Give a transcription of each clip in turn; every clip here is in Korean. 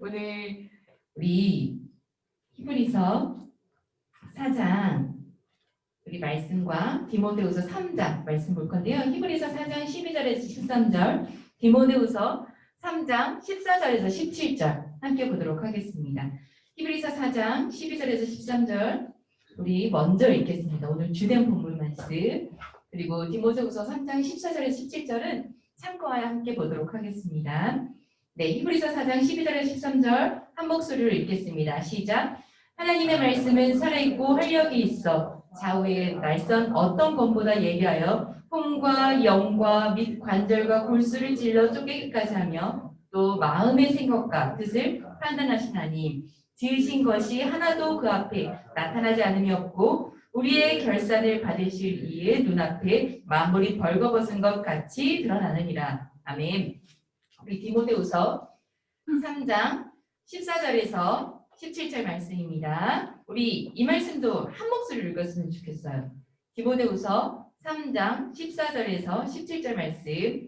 오늘 우리 히브리서 4장 우리 말씀과 디모데후서 3장 말씀 볼 건데요. 히브리서 4장 12절에서 13절, 디모데후서 3장 14절에서 17절 함께 보도록 하겠습니다. 히브리서 4장 12절에서 13절 우리 먼저 읽겠습니다. 오늘 주된 본문 말씀, 그리고 디모데후서 3장 14절에서 17절은 참고하여 함께 보도록 하겠습니다. 네, 히브리서 4장 12절에서 13절 한 목소리로 읽겠습니다. 시작. 하나님의 말씀은 살아있고 활력이 있어 좌우의 날선 어떤 검보다 예리하여 홈과 영과 및 관절과 골수를 찔러 쪼개기까지 하며 또 마음의 생각과 뜻을 판단하시나니 지으신 것이 하나도 그 앞에 나타나지 않음이 없고 우리의 결산을 받으실 이의 눈앞에 만물이 벌거벗은 것 같이 드러나느니라. 아멘. 우리 디모데후서 3장 14절에서 17절 말씀입니다. 우리 이 말씀도 한 목소리로 읽었으면 좋겠어요. 디모데후서 3장 14절에서 17절 말씀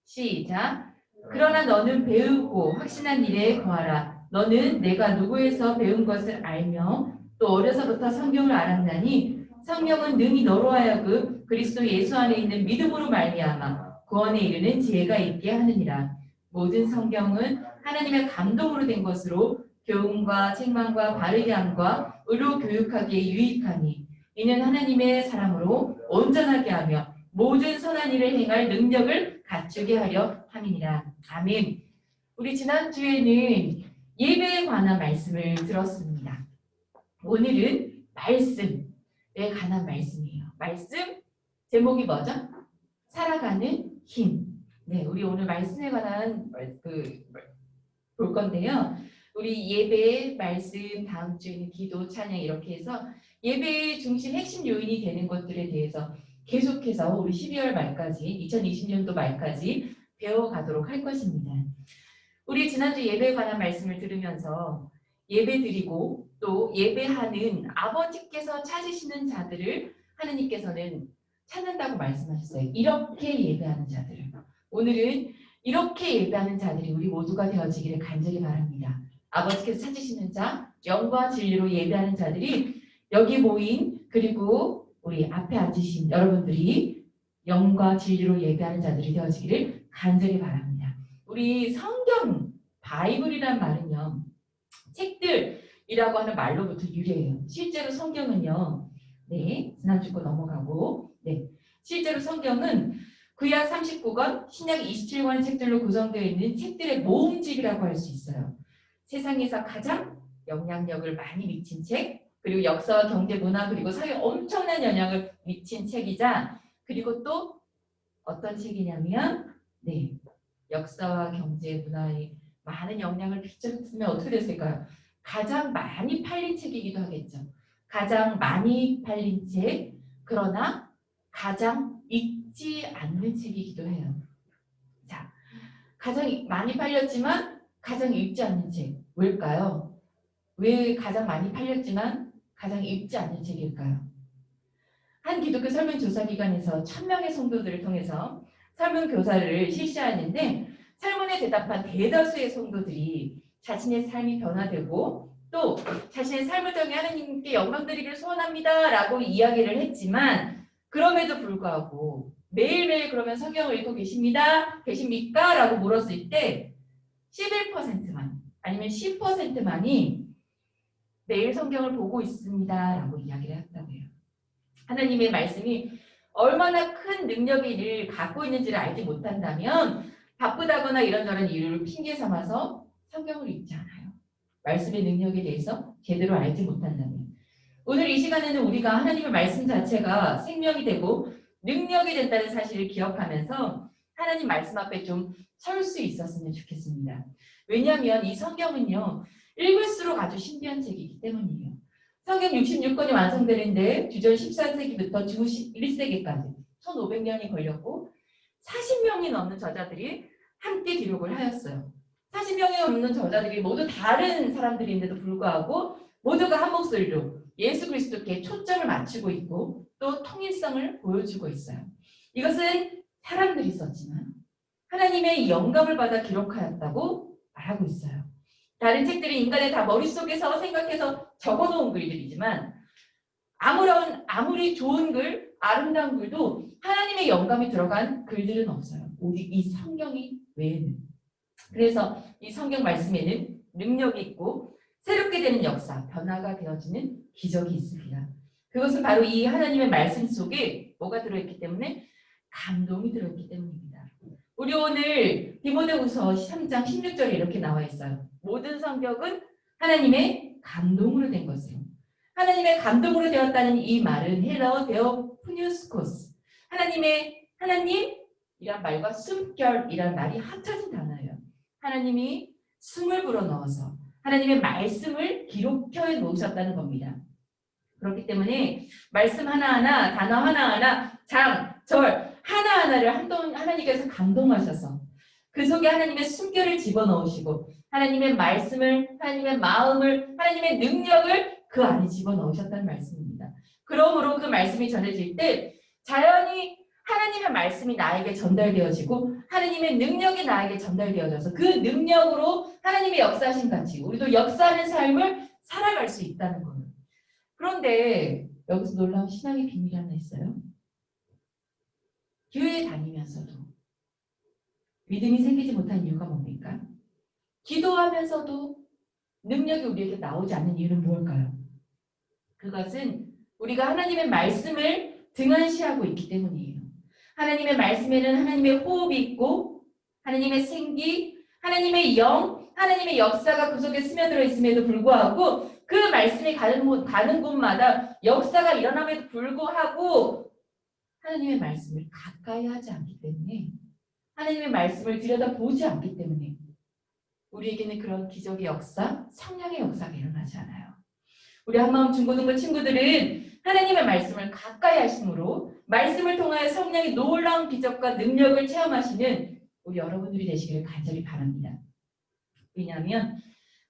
시작. 그러나 너는 배우고 확신한 일에 거하라. 너는 내가 누구에서 배운 것을 알며 또 어려서부터 성경을 알았나니 성경은 능히 너로 하여금 그리스도 예수 안에 있는 믿음으로 말미암아 구원에 이르는 지혜가 있게 하느니라. 모든 성경은 하나님의 감동으로 된 것으로 교훈과 책망과 바르게 함과 의로 교육하기에 유익하니 이는 하나님의 사람으로 온전하게 하며 모든 선한 일을 행할 능력을 갖추게 하려 함이니라. 아멘. 우리 지난주에는 예배에 관한 말씀을 들었습니다. 오늘은 말씀에 관한 말씀이에요. 말씀 제목이 뭐죠? 살아가는 힘. 네, 우리 오늘 말씀에 관한 볼 건데요. 우리 예배, 말씀, 다음 주에는 기도, 찬양 이렇게 해서 예배의 중심 핵심 요인이 되는 것들에 대해서 계속해서 우리 12월 말까지, 2020년도 말까지 배워가도록 할 것입니다. 우리 지난주 예배에 관한 말씀을 들으면서 예배 드리고 또 예배하는 아버지께서 찾으시는 자들을 하느님께서는 찾는다고 말씀하셨어요. 이렇게 예배하는 자들을. 오늘은 이렇게 예배하는 자들이 우리 모두가 되어지기를 간절히 바랍니다. 아버지께서 찾으시는 자, 영과 진리로 예배하는 자들이 여기 모인 그리고 우리 앞에 앉으신 여러분들이 영과 진리로 예배하는 자들이 되어지기를 간절히 바랍니다. 우리 성경, 바이블이란 말은요. 책들이라고 하는 말로부터 유래해요. 실제로 성경은요. 네, 지난주 거 넘어가고 네, 실제로 성경은 구약 39권, 신약 27권 책들로 구성되어 있는 책들의 모음집이라고 할 수 있어요. 세상에서 가장 영향력을 많이 미친 책, 그리고 역사와 경제, 문화, 그리고 사회에 엄청난 영향을 미친 책이자 그리고 또 어떤 책이냐면 네, 역사와 경제, 문화에 많은 영향을 미쳤으면 어떻게 됐을까요? 가장 많이 팔린 책이기도 하겠죠. 가장 많이 팔린 책, 그러나 가장 읽지 않는 책이기도 해요. 자, 가장 많이 팔렸지만 가장 읽지 않는 책. 왜일까요? 왜 가장 많이 팔렸지만 가장 읽지 않는 책일까요? 한 기독교 설문조사기관에서 1000명의 성도들을 통해서 설문교사를 실시하는데 설문에 대답한 대다수의 성도들이 자신의 삶이 변화되고 또 자신의 삶을 통해 하나님께 영광 드리기를 소원합니다 라고 이야기를 했지만 그럼에도 불구하고 매일매일 그러면 성경을 읽고 계십니까? 라고 물었을 때 11%만 아니면 10%만이 매일 성경을 보고 있습니다 라고 이야기를 했다고 해요. 하나님의 말씀이 얼마나 큰 능력을 갖고 있는지를 알지 못한다면 바쁘다거나 이런저런 이유를 핑계 삼아서 성경을 읽지 않아요. 말씀의 능력에 대해서 제대로 알지 못한다면. 오늘 이 시간에는 우리가 하나님의 말씀 자체가 생명이 되고 능력이 된다는 사실을 기억하면서 하나님 말씀 앞에 좀 설 수 있었으면 좋겠습니다. 왜냐하면 이 성경은요. 읽을수록 아주 신비한 책이기 때문이에요. 성경 66권이 완성되는데 주전 14세기부터 중 1세기까지 1500년이 걸렸고 40명이 넘는 저자들이 함께 기록을 하였어요. 40명이 넘는 저자들이 모두 다른 사람들인데도 불구하고 모두가 한 목소리로 예수 그리스도께 초점을 맞추고 있고 또 통일성을 보여주고 있어요. 이것은 사람들이 썼지만 하나님의 영감을 받아 기록하였다고 말하고 있어요. 다른 책들이 인간의 다 머릿속에서 생각해서 적어놓은 글들이지만 아무리 좋은 글, 아름다운 글도 하나님의 영감이 들어간 글들은 없어요. 오직 이 성경이 외에는. 그래서 이 성경 말씀에는 능력이 있고 새롭게 되는 역사, 변화가 되어지는 기적이 있습니다. 그것은 바로 이 하나님의 말씀 속에 뭐가 들어있기 때문에 감동이 들어있기 때문입니다. 우리 오늘 디모데후서 3장 16절에 이렇게 나와 있어요. 모든 성경은 하나님의 감동으로 된 것이에요. 하나님의 감동으로 되었다는 이 말은 헬라어 데오프뉴스코스, 하나님이란 말과 숨결이란 말이 합쳐진 단어예요. 하나님이 숨을 불어넣어서 하나님의 말씀을 기록해 놓으셨다는 겁니다. 그렇기 때문에 말씀 하나하나, 단어 하나하나, 장, 절 하나하나를 하나님께서 감동하셔서 그 속에 하나님의 숨결을 집어넣으시고 하나님의 말씀을, 하나님의 마음을, 하나님의 능력을 그 안에 집어넣으셨다는 말씀입니다. 그러므로 그 말씀이 전해질 때 자연히 하나님의 말씀이 나에게 전달되어지고 하나님의 능력이 나에게 전달되어져서 그 능력으로 하나님의 역사하신 같이 우리도 역사하는 삶을 살아갈 수 있다는 거예요. 그런데 여기서 놀라운 신앙의 비밀이 하나 있어요. 교회에 다니면서도 믿음이 생기지 못한 이유가 뭡니까? 기도하면서도 능력이 우리에게 나오지 않는 이유는 무엇일까요? 그것은 우리가 하나님의 말씀을 등한시하고 있기 때문이에요. 하나님의 말씀에는 하나님의 호흡이 있고 하나님의 생기, 하나님의 영, 하나님의 역사가 그 속에 스며들어 있음에도 불구하고 그 말씀이 가는 곳마다 역사가 일어남에도 불구하고 하나님의 말씀을 가까이 하지 않기 때문에 하나님의 말씀을 들여다보지 않기 때문에 우리에게는 그런 기적의 역사, 성령의 역사가 일어나지 않아요. 우리 한마음 중고등부 친구들은 하나님의 말씀을 가까이 하심으로 말씀을 통하여 성령의 놀라운 기적과 능력을 체험하시는 우리 여러분들이 되시기를 간절히 바랍니다. 왜냐하면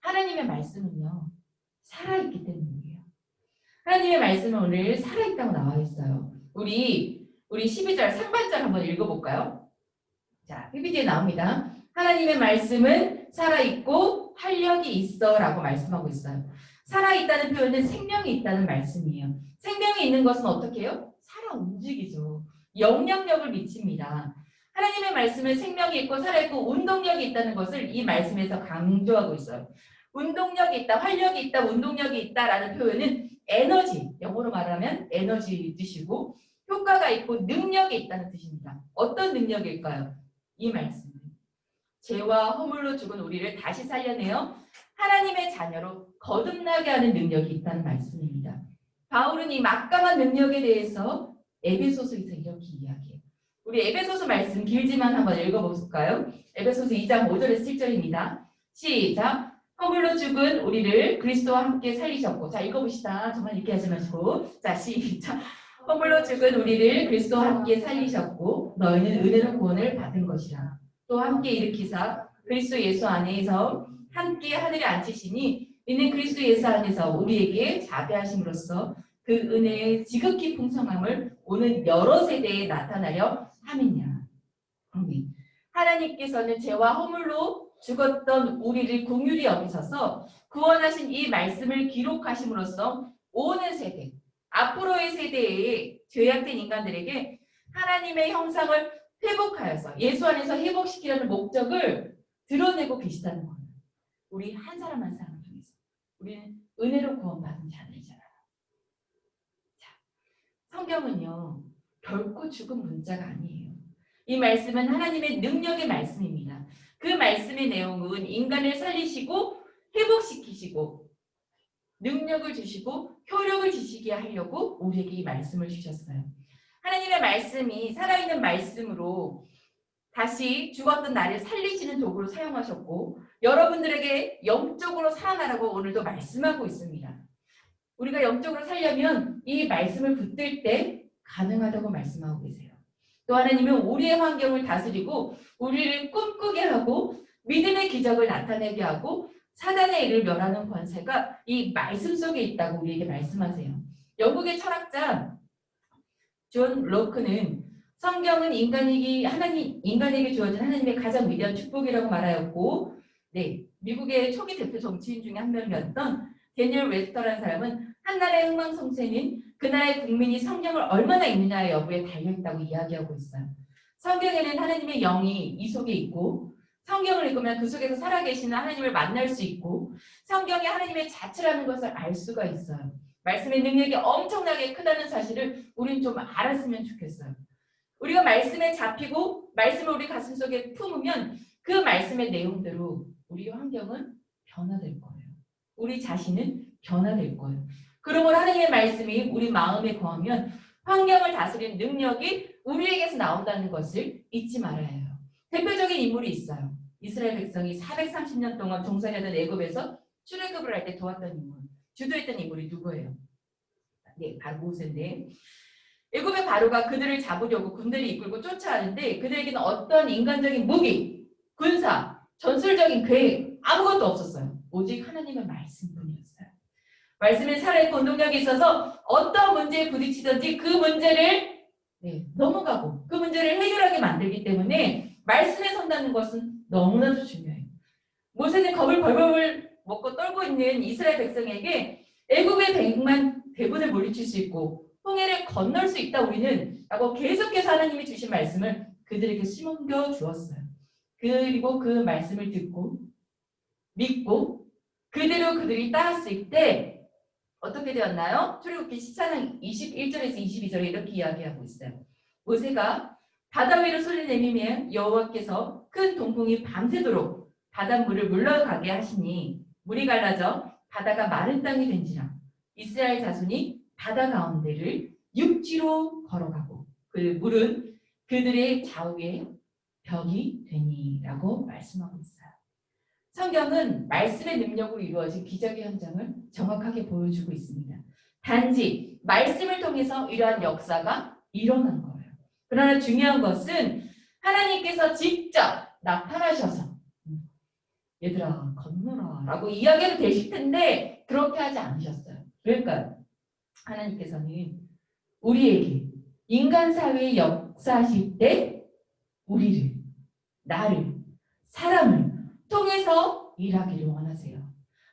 하나님의 말씀은요 살아있기 때문이에요. 하나님의 말씀은 오늘 살아있다고 나와 있어요. 우리 12절 상반절 한번 읽어볼까요? 자, PPT에 나옵니다. 하나님의 말씀은 살아있고 활력이 있어 라고 말씀하고 있어요. 살아있다는 표현은 생명이 있다는 말씀이에요. 생명이 있는 것은 어떻게 해요? 살아 움직이죠. 영향력을 미칩니다. 하나님의 말씀은 생명이 있고 살아있고 운동력이 있다는 것을 이 말씀에서 강조하고 있어요. 운동력이 있다, 활력이 있다, 운동력이 있다라는 표현은 에너지, 영어로 말하면 에너지 뜻이고 효과가 있고 능력이 있다는 뜻입니다. 어떤 능력일까요? 이 말씀. 죄와 허물로 죽은 우리를 다시 살려내어 하나님의 자녀로 거듭나게 하는 능력이 있다는 말씀입니다. 바울은 이 막강한 능력에 대해서 에베소서에서 이렇게 이야기해요. 우리 에베소서 말씀 길지만 한번 읽어볼까요? 에베소서 2장 5절에서 7절입니다. 시작! 허물로 죽은 우리를 그리스도와 함께 살리셨고, 자 읽어봅시다. 정말 읽게 하지 마시고, 자 시작! 허물로 죽은 우리를 그리스도와 함께 살리셨고 너희는 은혜로 구원을 받은 것이라. 또 함께 일으키사 그리스도 예수 안에서 함께 하늘에 앉히시니 이는 그리스도 예수 안에서 우리에게 자비하심으로써 그 은혜의 지극히 풍성함을 오는 여러 세대에 나타나려 함이냐. 하나님께서는 죄와 허물로 죽었던 우리를 긍휼히 여기셔서 구원하신 이 말씀을 기록하심으로써 오는 세대, 앞으로의 세대에 죄악된 인간들에게 하나님의 형상을 회복하여서 예수 안에서 회복시키려는 목적을 드러내고 계시다는 거예요. 우리 한 사람 한 사람을 통해서. 우리는 은혜로 구원받은 자들이잖아요. 자, 성경은요. 결코 죽은 문자가 아니에요. 이 말씀은 하나님의 능력의 말씀입니다. 그 말씀의 내용은 인간을 살리시고 회복시키시고 능력을 주시고 효력을 주시게 하려고 우리에게 이 말씀을 주셨어요. 하나님의 말씀이 살아있는 말씀으로 다시 죽었던 나를 살리시는 도구로 사용하셨고 여러분들에게 영적으로 살아나라고 오늘도 말씀하고 있습니다. 우리가 영적으로 살려면 이 말씀을 붙들 때 가능하다고 말씀하고 계세요. 또 하나님은 우리의 환경을 다스리고 우리를 꿈꾸게 하고 믿음의 기적을 나타내게 하고 사단의 일을 멸하는 권세가 이 말씀 속에 있다고 우리에게 말씀하세요. 영국의 철학자 존 로크는 성경은 인간에게 주어진 하나님의 가장 위대한 축복이라고 말하였고, 네, 미국의 초기 대표 정치인 중에 한 명이었던 데니얼 웨스터라는 사람은 한 나라의 흥망성쇠는 그 나라의 국민이 성경을 얼마나 읽느냐의 여부에 달려있다고 이야기하고 있어요. 성경에는 하나님의 영이 이 속에 있고 성경을 읽으면 그 속에서 살아계시는 하나님을 만날 수 있고 성경이 하나님의 자체라는 것을 알 수가 있어요. 말씀의 능력이 엄청나게 크다는 사실을 우리는 좀 알았으면 좋겠어요. 우리가 말씀에 잡히고 말씀을 우리 가슴 속에 품으면 그 말씀의 내용대로 우리 환경은 변화될 거예요. 우리 자신은 변화될 거예요. 그러므로 하나님의 말씀이 우리 마음에 거하면 환경을 다스리는 능력이 우리에게서 나온다는 것을 잊지 말아야 해요. 대표적인 인물이 있어요. 이스라엘 백성이 430년 동안 종살이하던 애굽에서 출애굽을 할 때 도왔던 인물, 주도했던 인물이 누구예요? 네, 바로 모세인데 애굽의 바로가 그들을 잡으려고 군대를 이끌고 쫓아가는데 그들에게는 어떤 인간적인 무기, 군사, 전술적인 계획 아무것도 없었어요. 오직 하나님의 말씀뿐이었어요. 말씀은 살아있고 능력이 있어서 어떤 문제에 부딪히든지 그 문제를 넘어가고 그 문제를 해결하게 만들기 때문에 말씀에 선다는 것은 너무나도 중요해요. 모세는 겁을 벌벌 먹고 떨고 있는 이스라엘 백성에게 애굽의 백만 대군을 물리칠 수 있고 홍해를 건널 수 있다 우리는 라고 계속해서 하나님이 주신 말씀을 그들에게 심겨 주었어요. 그리고 그 말씀을 듣고 믿고 그대로 그들이 따랐을 때 어떻게 되었나요? 출애굽기 14장 21절에서 22절에 이렇게 이야기하고 있어요. 모세가 바다 위로 소리를 내밀며 여호와께서 큰 동풍이 밤새도록 바닷물을 물러가게 하시니 물이 갈라져 바다가 마른 땅이 된지라 이스라엘 자손이 바다 가운데를 육지로 걸어가고 그 물은 그들의 좌우에 벽이 되니라고 말씀하고 있어요. 성경은 말씀의 능력으로 이루어진 기적의 현장을 정확하게 보여주고 있습니다. 단지 말씀을 통해서 이러한 역사가 일어난 거예요. 그러나 중요한 것은 하나님께서 직접 나타나셔서 얘들아 건너라 라고 이야기를 되실 텐데 그렇게 하지 않으셨어요. 그러니까 하나님께서는 우리에게 인간 사회에 역사하실 때 우리를, 나를, 사람을 통해서 일하기를 원하세요.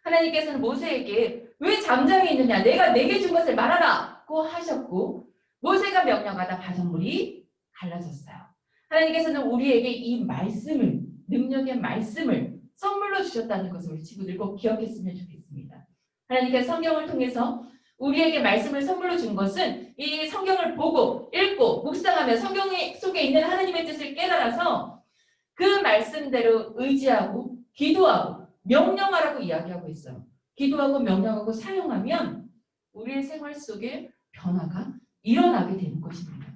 하나님께서는 모세에게 왜 잠잠히 있느냐 내가 내게 준 것을 말하라고 하셨고 모세가 명령하다 바닷물이 갈라졌어요. 하나님께서는 우리에게 이 말씀을 능력의 말씀을 선물로 주셨다는 것을 우리 친구들 꼭 기억했으면 좋겠습니다. 하나님께서 성경을 통해서 우리에게 말씀을 선물로 준 것은 이 성경을 보고 읽고 묵상하며 성경 속에 있는 하나님의 뜻을 깨달아서 그 말씀대로 의지하고 기도하고 명령하라고 이야기하고 있어요. 기도하고 명령하고 사용하면 우리의 생활 속에 변화가 일어나게 되는 것입니다.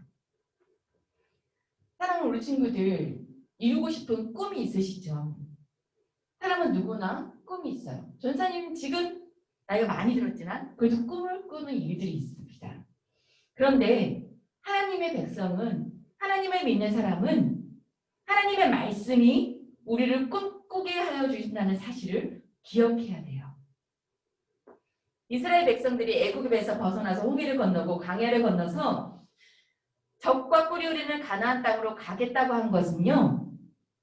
사랑하는 우리 친구들 이루고 싶은 꿈이 있으시죠? 사람은 누구나 꿈이 있어요. 전사님 지금 나이가 많이 들었지만 그래도 꿈을 꾸는 일들이 있습니다. 그런데 하나님의 백성은 하나님을 믿는 사람은 하나님의 말씀이 우리를 꿈꾸게 하여 주신다는 사실을 기억해야 돼요. 이스라엘 백성들이 애굽에서 벗어나서 홍해를 건너고 광야를 건너서 적과 꿀이 흐르는 가나안 땅으로 가겠다고 한 것은요.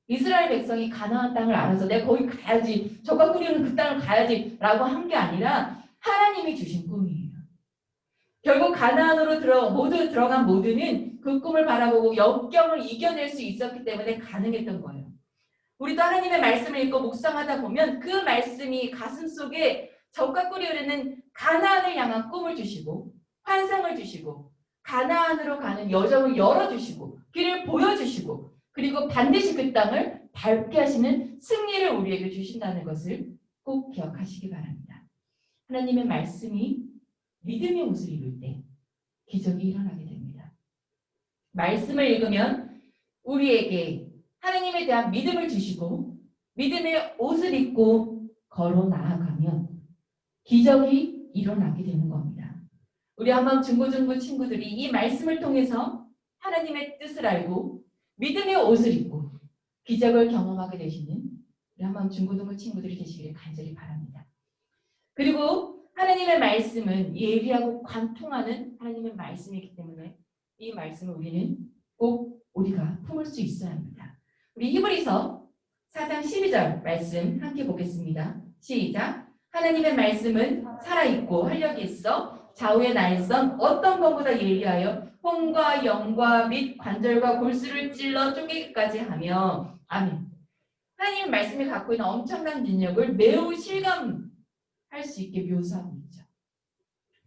이스라엘 백성이 가나안 땅을 알아서 내가 거기 가야지 적과 꿀이 흐르는 그 땅을 가야지 라고 한 게 아니라 하나님이 주신 꿈이에요. 결국 가나안으로 모두 들어간 모두는 그 꿈을 바라보고 역경을 이겨낼 수 있었기 때문에 가능했던 거예요. 우리도 하나님의 말씀을 읽고 묵상하다 보면 그 말씀이 가슴속에 적과 꿀이 흐르는 가나안을 향한 꿈을 주시고 환상을 주시고 가나안으로 가는 여정을 열어주시고 길을 보여주시고 그리고 반드시 그 땅을 밟게 하시는 승리를 우리에게 주신다는 것을 꼭 기억하시기 바랍니다. 하나님의 말씀이 믿음의 옷을 입을 때 기적이 일어나게 됩니다. 말씀을 읽으면 우리에게 하나님에 대한 믿음을 주시고 믿음의 옷을 입고 걸어 나아가면 기적이 일어나게 되는 겁니다. 우리 한번 중고등부 친구들이 이 말씀을 통해서 하나님의 뜻을 알고 믿음의 옷을 입고 기적을 경험하게 되시는 우리 한번 중고등부 친구들이 되시기를 간절히 바랍니다. 그리고 하나님의 말씀은 예리하고 관통하는 하나님의 말씀이기 때문에 이 말씀을 우리는 꼭 우리가 품을 수 있어야 합니다. 우리 히브리서 4장 12절 말씀 함께 보겠습니다. 시작. 하나님의 말씀은 살아있고 활력이 있어 좌우의 날선 어떤 것보다 예리하여 혼과 영과 및 관절과 골수를 찔러 쪼개기까지 하며 아멘. 하나님의 말씀이 갖고 있는 엄청난 능력을 매우 실감할 수 있게 묘사하고 있죠.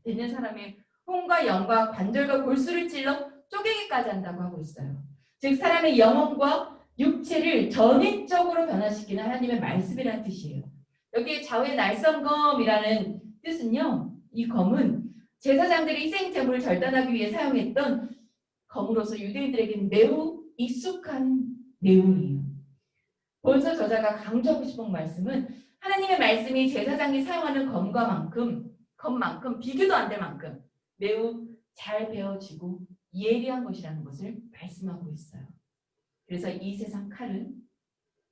듣는 사람의 혼과 영과 관절과 골수를 찔러 쪼개기까지 한다고 하고 있어요. 즉 사람의 영혼과 육체를 전인적으로 변화시키는 하나님의 말씀이라는 뜻이에요. 여기에 좌우의 날성검이라는 뜻은요. 이 검은 제사장들이 희생제물을 절단하기 위해 사용했던 검으로서 유대인들에게는 매우 익숙한 내용이에요. 본서 저자가 강조하고 싶은 말씀은 하나님의 말씀이 제사장이 사용하는 검만큼 비교도 안 될 만큼 매우 잘 배워지고 예리한 것이라는 것을 말씀하고 있어요. 그래서 이 세상 칼은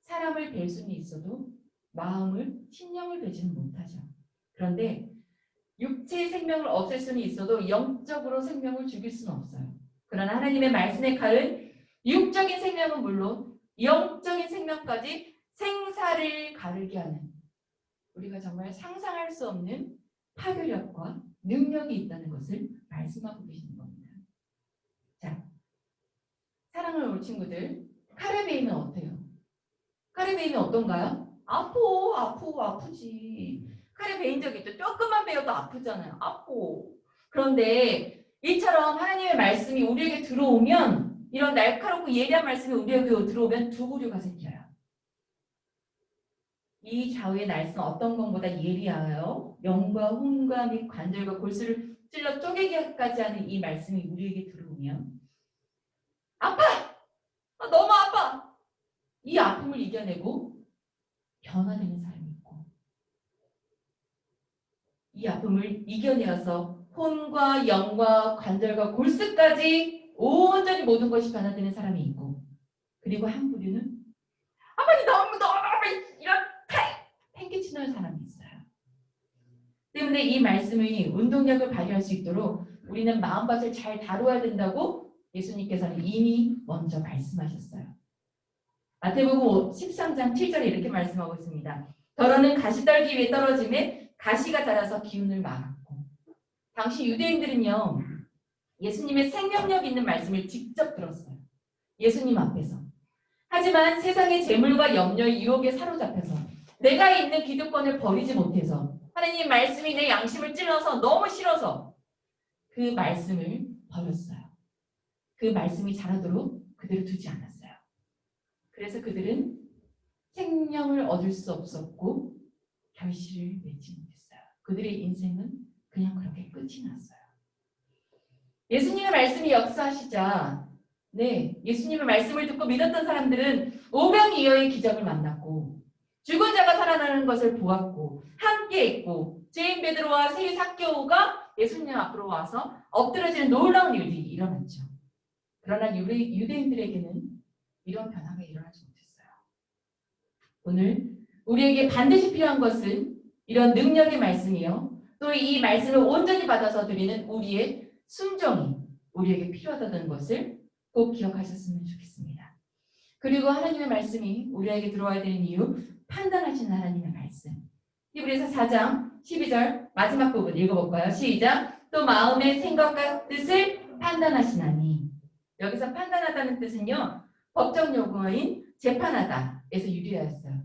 사람을 벨 수는 있어도 마음을, 심령을 베지는 못하죠. 그런데 육체의 생명을 없앨 수는 있어도 영적으로 생명을 죽일 수는 없어요. 그러나 하나님의 말씀의 칼은 육적인 생명은 물론 영적인 생명까지 생사를 가르게 하는 우리가 정말 상상할 수 없는 파괴력과 능력이 있다는 것을 말씀하고 계시는 겁니다. 자, 사랑하는 우리 친구들, 칼에 베이면 어때요? 칼에 베이면 어떤가요? 아프지. 칼에 베인 적 있죠? 조금만 베어도 아프잖아요. 그런데 이처럼 하나님의 말씀이 우리에게 들어오면 이런 날카롭고 예리한 말씀이 우리에게 들어오면 두 부류가 생겨요. 이 좌우의 날선 어떤 것보다 예리하여 영과 혼과 및 관절과 골수를 찔러 쪼개기까지 하는 이 말씀이 우리에게 들어오면 아파! 너무 아파! 이 아픔을 이겨내고 변화되는 사람이 있고 이 아픔을 이겨내어서 혼과 영과 관절과 골수까지 온전히 모든 것이 변화되는 사람이 있고 그리고 한 부류는 아버지 너무 이런 팽개치는 사람이 있어요. 때문에 이 말씀이 운동력을 발휘할 수 있도록 우리는 마음밭을 잘 다루어야 된다고 예수님께서는 이미 먼저 말씀하셨어요. 마태복음 13장 7절에 이렇게 말씀하고 있습니다. 더러는 가시떨기 위에 떨어짐에 가시가 자라서 기운을 막았고 당시 유대인들은요. 예수님의 생명력 있는 말씀을 직접 들었어요. 예수님 앞에서. 하지만 세상의 재물과 염려의 유혹에 사로잡혀서 내가 있는 기득권을 버리지 못해서 하나님 말씀이 내 양심을 찔러서 너무 싫어서 그 말씀을 버렸어요. 그 말씀이 자라도록 그대로 두지 않았어요. 그래서 그들은 생명을 얻을 수 없었고 결실을 맺지 못했어요. 그들의 인생은 그냥 그렇게 끝이 났어요. 예수님의 말씀이 역사하시자 예수님의 말씀을 듣고 믿었던 사람들은 오병이어의 기적을 만났고 죽은 자가 살아나는 것을 보았고 함께 했고 죄인 베드로와 세리 삭개오가 예수님 앞으로 와서 엎드려지는 놀라운 일이 일어났죠. 그러나 유대인들에게는 이런 변화가 일어나지 못했어요. 오늘 우리에게 반드시 필요한 것은 이런 능력의 말씀이요. 또 이 말씀을 온전히 받아서 드리는 우리의 순종이 우리에게 필요하다는 것을 꼭 기억하셨으면 좋겠습니다. 그리고 하나님의 말씀이 우리에게 들어와야 되는 이유, 판단하시는 하나님의 말씀. 히브리서 4장 12절 마지막 부분 읽어볼까요? 시작. 또 마음의 생각과 뜻을 판단하시나니. 여기서 판단하다는 뜻은요. 법적 용어인 재판하다에서 유래하였어요.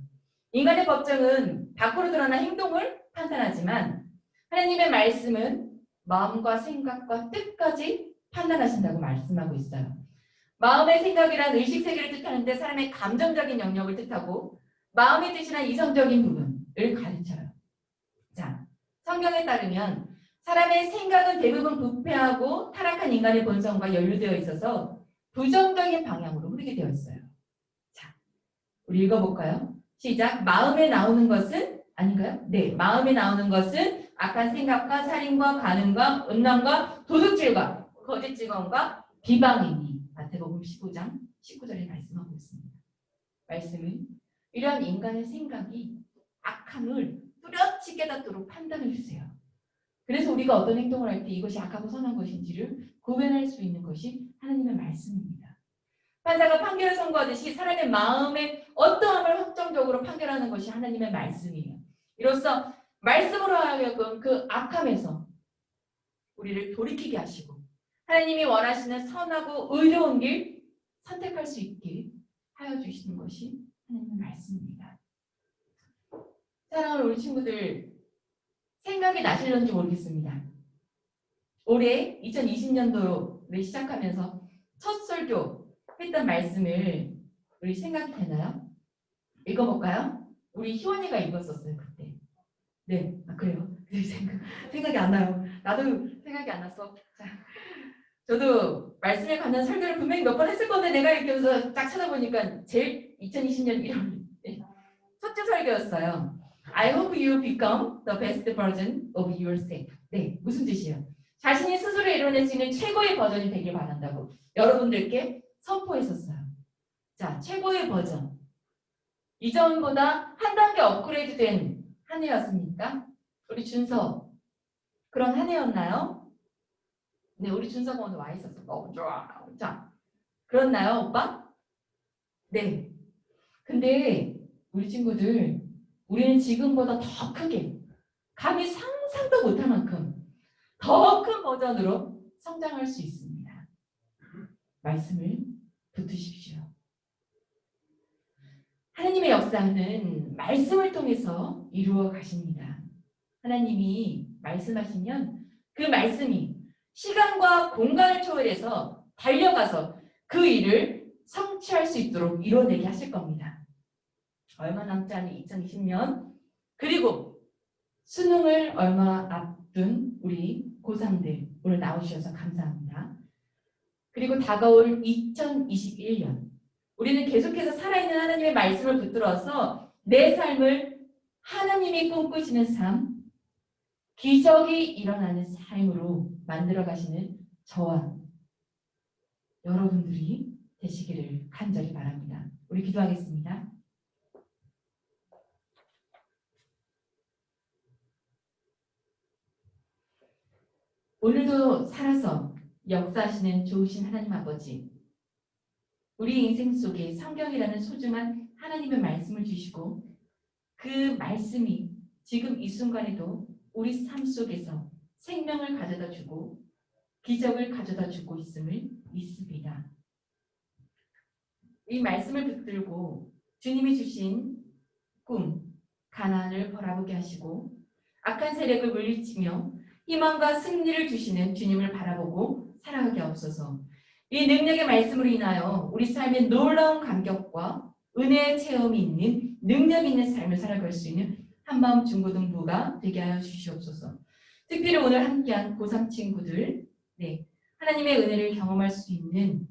인간의 법정은 밖으로 드러난 행동을 판단하지만 하나님의 말씀은 마음과 생각과 뜻까지 판단하신다고 말씀하고 있어요. 마음의 생각이란 의식세계를 뜻하는데 사람의 감정적인 영역을 뜻하고 마음의 뜻이란 이성적인 부분을 가르쳐요. 자, 성경에 따르면 사람의 생각은 대부분 부패하고 타락한 인간의 본성과 연루되어 있어서 부정적인 방향으로 흐르게 되어 있어요. 자, 우리 읽어볼까요? 시작. 마음에 나오는 것은 아닌가요? 네, 마음에 나오는 것은 악한 생각과 살인과 간음과 음란과 도둑질과 거짓 증언과 비방이니. 마태복음 15장 19절에 말씀하고 있습니다. 말씀은 이러한 인간의 생각이 악함을 뚜렷이 깨닫도록 판단을 주세요. 그래서 우리가 어떤 행동을 할 때 이것이 악하고 선한 것인지를 구별할 수 있는 것이 하나님의 말씀입니다. 판사가 판결을 선고하듯이 사람의 마음의 어떠함을 확정적으로 판결하는 것이 하나님의 말씀이에요. 이로써 말씀으로 하여금 그 악함에서 우리를 돌이키게 하시고 하나님이 원하시는 선하고 의로운 길 선택할 수 있게 하여 주시는 것이 하나님의 말씀입니다. 사랑하는 우리 친구들, 생각이 나실런지 모르겠습니다. 올해 2020년도를 시작하면서 첫 설교 했던 말씀을 우리 생각이 되나요? 읽어볼까요? 우리 희원이가 읽었었어요 그때. 네, 그래요. 생각이 안 나요. 나도 생각이 안 났어. 자, 저도 말씀에 관한 설교를 분명히 몇 번 했을 건데 내가 이렇게 딱 찾아보니까 제일 2020년 1월 첫째 설교였어요. I hope you become the best version of yourself. 네, 무슨 뜻이에요? 자신이 스스로 이뤄낼 수 있는 최고의 버전이 되길 바란다고 여러분들께 선포했었어요. 자, 최고의 버전. 이전보다 한 단계 업그레이드 된 한 해였습니까? 우리 준서 그런 한 해였나요? 네, 우리 준서가 오늘 와 있었어. 너무 좋아. 자, 그렇나요, 오빠? 네. 근데 우리 친구들, 우리는 지금보다 더 크게, 감히 상상도 못할 만큼 더 큰 버전으로 성장할 수 있습니다. 말씀을 붙드십시오. 하나님의 역사는 말씀을 통해서 이루어 가십니다. 하나님이 말씀하시면 그 말씀이 시간과 공간을 초월해서 달려가서 그 일을 성취할 수 있도록 이뤄내게 하실 겁니다. 얼마 남지 않은 2020년 그리고 수능을 얼마 앞둔 우리 고3들 오늘 나오셔서 감사합니다. 그리고 다가올 2021년 우리는 계속해서 살아있는 하나님의 말씀을 붙들어서 내 삶을 하나님이 꿈꾸시는 삶, 기적이 일어나는 삶으로 만들어 가시는 저와 여러분들이 되시기를 간절히 바랍니다. 우리 기도하겠습니다. 오늘도 살아서 역사하시는 좋으신 하나님 아버지, 우리 인생 속에 성경이라는 소중한 하나님의 말씀을 주시고 그 말씀이 지금 이 순간에도 우리 삶 속에서 생명을 가져다 주고 기적을 가져다 주고 있음을 믿습니다. 이 말씀을 붙들고 주님이 주신 꿈, 가나안을 바라보게 하시고 악한 세력을 물리치며 희망과 승리를 주시는 주님을 바라보고 살아가게 하옵소서. 이 능력의 말씀으로 인하여 우리 삶에 놀라운 감격과 은혜의 체험이 있는 능력 있는 삶을 살아갈 수 있는 한마음 중고등부가 되게 하여 주시옵소서. 특별히 오늘 함께한 고3 친구들, 네, 하나님의 은혜를 경험할 수 있는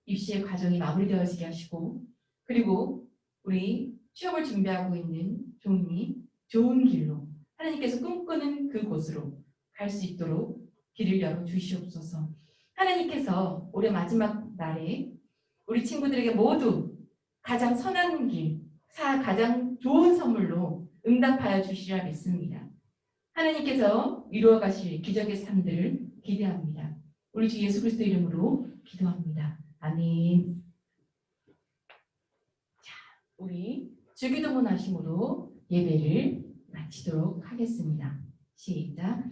입시의 과정이 마무리되어지게 하시고 그리고 우리 취업을 준비하고 있는 종이 좋은 길로 하나님께서 꿈꾸는 그곳으로 갈 수 있도록 길을 열어 주시옵소서. 하나님께서 올해 마지막 날에 우리 친구들에게 모두 가장 선한 길, 가장 좋은 선물로 응답하여 주시리라 믿습니다. 하나님께서 이루어 가실 기적의 삶들을 기대합니다. 우리 주 예수 그리스도 이름으로 기도합니다. 아멘. 자, 우리 주기도문 하심으로 예배를 마치도록 하겠습니다. 시작.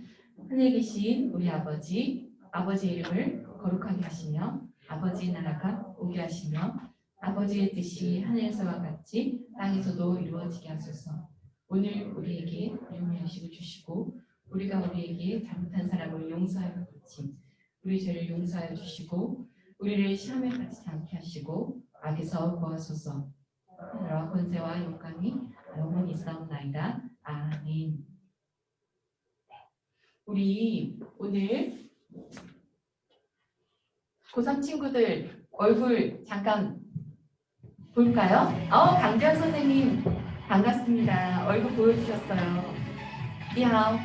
하늘에 계신 우리 아버지, 아버지의 이름을 거룩하게 하시며 아버지의 나라가 오게 하시며 아버지의 뜻이 하늘에서와 같이 땅에서도 이루어지게 하소서. 오늘 우리에게 용서하시고 주시고 우리가 우리에게 잘못한 사람을 용서하여 같이 우리 죄를 용서하여 주시고 우리를 시험에 빠지지 않게 하시고 악에서 구하소서. 나라와 권세와 영광이 영원히 있사옵나이다. 아멘. 우리 오늘 고3 친구들 얼굴 잠깐 볼까요? 강재현 선생님 반갑습니다. 얼굴 보여주셨어요. 니하오.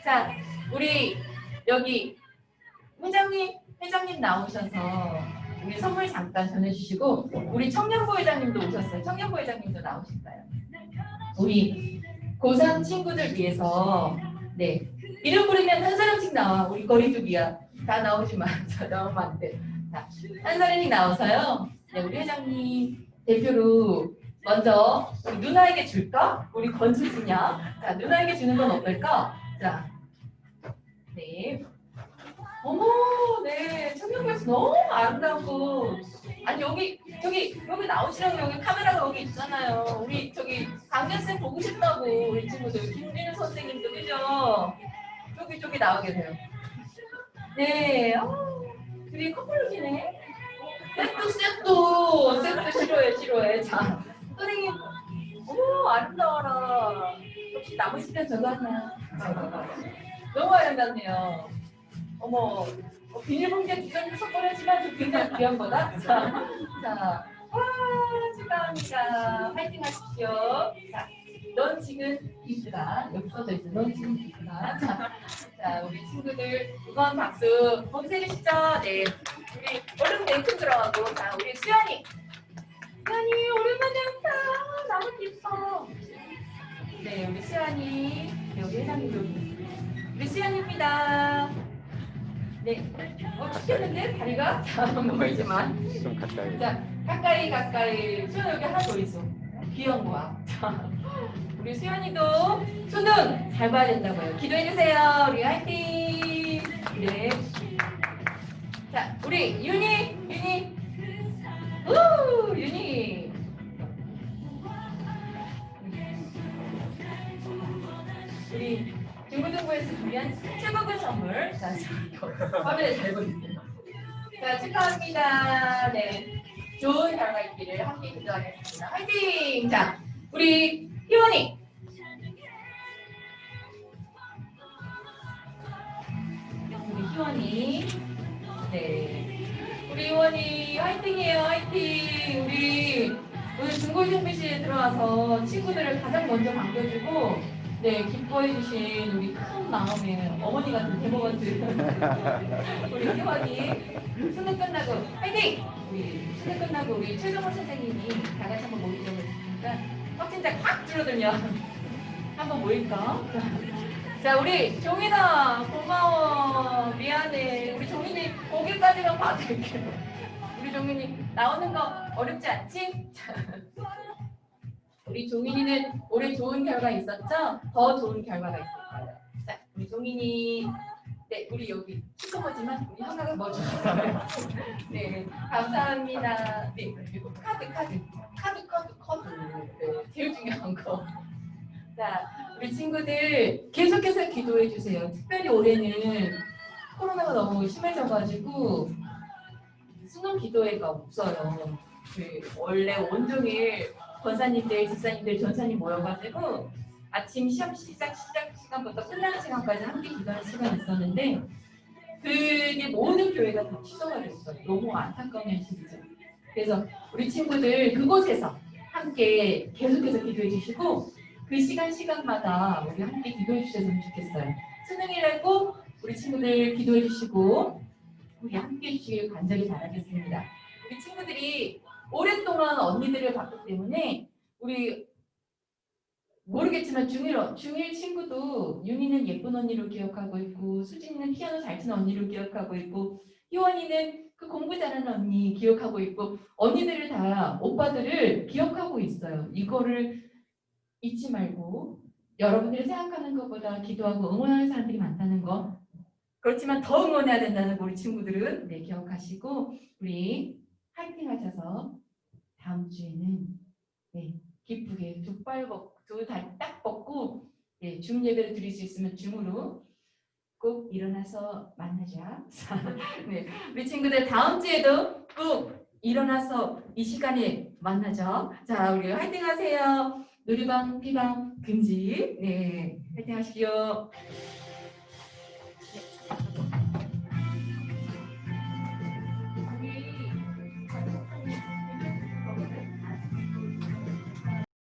자, 우리 여기 회장님 나오셔서 우리 선물 잠깐 전해주시고 우리 청년부 회장님도 오셨어요. 청년부 회장님도 나오실까요? 우리 고3 친구들 위해서 네 이름 부르면 한 사람씩 나와. 우리 거리두기야. 다 나오지 마. 나오면 안 돼. 자, 한선생님 나와서요. 네, 우리 회장님 대표로 먼저 우리 누나에게 줄까? 우리 건수주냐? 자, 누나에게 주는 건 어떨까? 자, 네. 어머, 네. 청년부에서 너무 아름답고. 아니, 여기 나오시라고 여기 카메라가 여기 있잖아요. 우리 저기 강연쌤 보고 싶다고 우리 친구들. 김민우 선생님도 그죠? 저기 나와 계세요. 네. 둘이 커플룩이네. 셋도 싫어해. 자, 선생님. 어머, 아름다워라. 혹시 남으시면 저거 하나. 너무 아름답네요. 어머, 비닐봉지에 두장 섞어내지만 좀 굉장히 귀한 거다. 자, 와, 축하합니다. 파이팅 하십시오. 자, 넌 지금 이쁘다. 여기 써져 있어. 넌 지금 이쁘다. 자, 우리 친구들 이번 박수 봉쇄 주시죠. 네, 우리 얼른 메이크 들어가고, 자, 우리 수연이 오랜만에 항상 너무 예뻐. 네, 우리 수연이 여기 회장님도 우리 수연입니다. 네, 춥겠는데 다리가 안 보이지만. 좀 가까이. 자, 가까이. 수연 여기 하나 더 있어. 귀여운 거야. 자, 우리 수연이도 수능 잘 봐야 된다고요. 기도해 주세요. 우리 화이팅. 네. 자, 우리 윤희. 윤희. 우리 중고등부에서 준비한 최고급 선물. 자, 화면에 잘 보이세요. 자, 축하합니다. 네, 좋은 결과 있기를 함께 기도하겠습니다. 화이팅! 자, 우리 희원이. 우리 희원이. 네, 우리 희원이 화이팅이에요. 화이팅! 우리 오늘 중고준비실에 들어와서 친구들을 가장 먼저 반겨주고. 네, 기뻐해 주신 우리 큰 마음의 어머니 같은 대모 같은 우리 희원이 수능 끝나고 화이팅! 우리 수능 끝나고 우리 최정호 선생님이 다 같이 한번 모이자고 했으니까 확진자 확 줄어들면 한번 모일까? 자, 우리 종인아 고마워. 미안해. 우리 종인이 거기까지만 봐줄게. 우리 종인이 나오는 거 어렵지 않지? 우리 종인이는 올해 좋은 결과 있었죠? 더 좋은 결과가 있을 거예요. 자, 우리 종인이. 네, 우리 여기 시커머지만 우리 하나가 뭐 주실까요? 네, 감사합니다. 네, 그리고 카드. 네, 제일 중요한 거. 자, 우리 친구들 계속해서 기도해 주세요. 특별히 올해는 코로나가 너무 심해져가지고 수능 기도회가 없어요. 원래 온종일 권사님들, 집사님들, 전사님 모여가지고 아침 시험 시작 시간부터 끝나는 시간까지 함께 기도하는 시간이 있었는데 그게 모든 교회가 다 취소가 됐어요. 너무 안타까운 현실이죠. 그래서 우리 친구들 그곳에서 함께 계속해서 기도해 주시고 그 시간마다 우리 함께 기도해 주셨으면 좋겠어요. 수능이라고 우리 친구들 기도해 주시고 우리 함께 해주시길 간절히 바라겠습니다. 우리 친구들이 오랫동안 언니들을 봤기 때문에 우리 모르겠지만 중1 친구도 윤희는 예쁜 언니로 기억하고 있고 수진이는 피아노 잘 치는 언니로 기억하고 있고 희원이는 그 공부 잘하는 언니 기억하고 있고 언니들을 다 오빠들을 기억하고 있어요. 이거를 잊지 말고 여러분들이 생각하는 것보다 기도하고 응원하는 사람들이 많다는 거 그렇지만 더 응원해야 된다는 거 우리 친구들은 네, 기억하시고 우리 파이팅 하셔서 다음 주에는 네, 기쁘게 두 다리 딱 뻗고 네, 줌 예배를 드릴 수 있으면 줌으로 꼭 일어나서 만나자. 네, 우리 친구들 다음 주에도 꼭 일어나서 이 시간에 만나죠. 자, 우리 화이팅 하세요. 놀이방, 피방, 금지. 네, 화이팅 하시오.